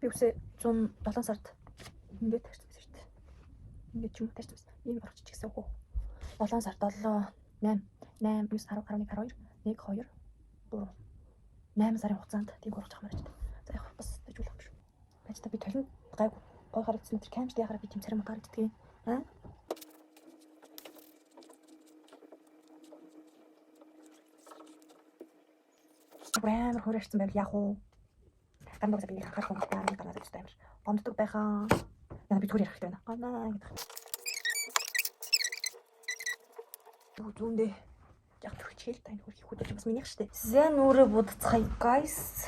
Би үсээ 107 сард ингээд тарьсан байсан шүү дээ. Ингээд юм тарьсан байсан. Ийм орчиж гэсэн хөө. 7 сард 7 8 8 9 10 11 12 1 2 3 8 сарын хугацаанд тийм урагч хамаарч байна. За яг бас дэжүүлэх юм шүү. Байж та би толинд гайг гой харагдсан тэр камерт яхаараа би тийм царим гарагддаг. Аа. Брэм хөрөшсөн байл яг уу. Гандагс би харах юм байна. Гараад үзтэй амир. Гомддог байхаа. Яна би зүгээр ярих хэрэгтэй байна. Ганаа гэдэг. Зүүндээ яг төрчихэл тань хөрх хөдөлж бас минийх штэ. Зэн нүрэ будцгаая guys.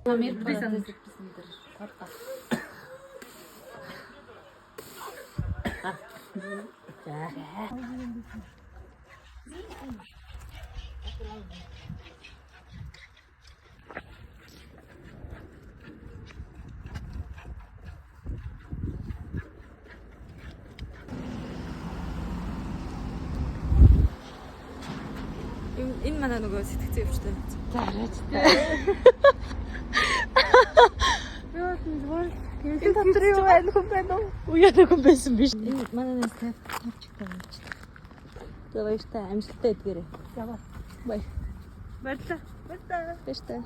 Намир бизэн дээр хатаа. Энэ манай нөгөө сэтгцэн өвчтэй. Зараач таа. Юу дотор юу байна хүн байна уу? Уяа хүн байсан биш. Энэ манай тавчтай юм чи. За баяртай амжилттай эдгээрээ. Яваа. Баяр. Баярлалаа. Баярлалаа. Баяртай.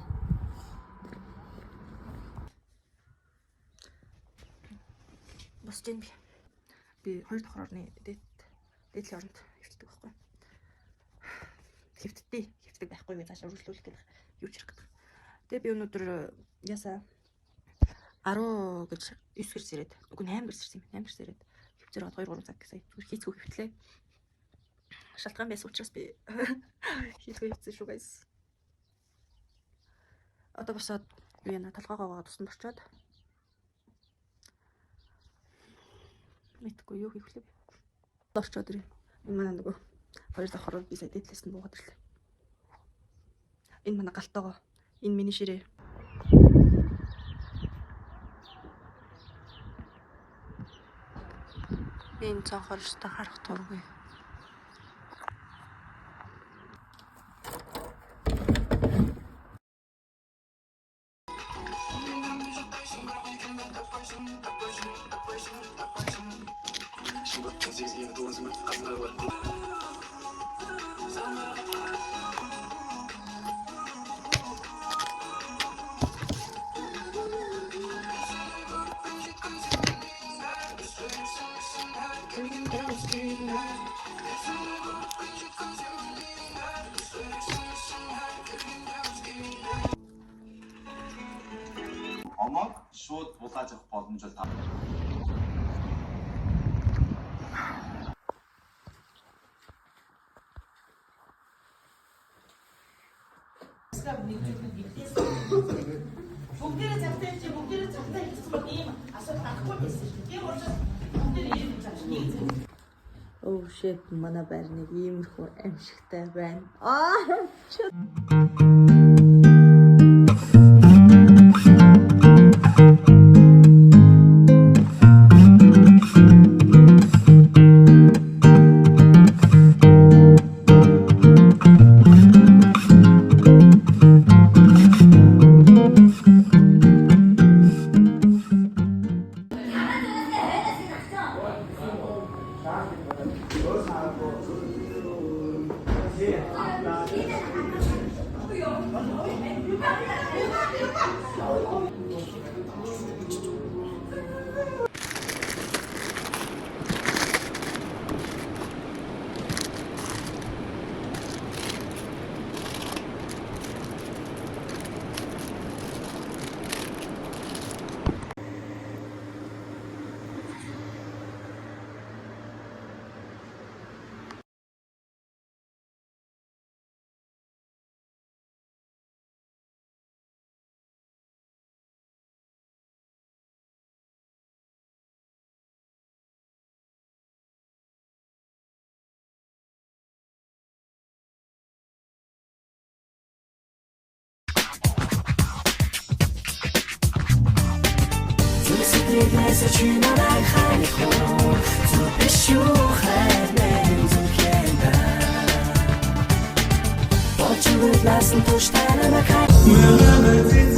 Босч ийн би. Би 2 дахь орны дээдлийн оронд хөвтдөг байхгүй. Хөвтдөг байхгүй юу цааш өргөжлүүлэх гэдэг юу ч хэрэг гэдэг. Тэгээ би өнөөдөр ясаа 10 гэж 9 гэрс ирээд үгүй 8 гэрс ирсэн юм. 8 гэрс ирээд хөвцөр 2 3 цаг гэсэн зүгээр хийцгүй хөвтлээ. Шалтгаан байсан учраас би хийцгүй хөвцсөн шүү guys. Одоо босоод юу яна толгоогоо тусанд орчоод мэдгүй юу хийх вэ? Орчоод ирээ. Энэ манай нөгөө 2 дахь ороод би сая дээдлээс нь буугаад ирлээ. Энэ манай галтагаа. Энэ миний ширээ. Энэ цонхорчтой харах тургүй. Омог шууд булааж авах боломж та. Бүгдээрээ цагтаа хийж бүгдээрээ цагтаа хийсэн бол ийм асуудал гарахгүй байсан шүү дээ. Тийм учраас бүгдээрээ ийм хийж байгаа шүү дээ. Oh shit, манай байрныг иймэрхүү амжигтай байна. Bigness a china like high home. To be sure, have men to get what you would last and push that on a car.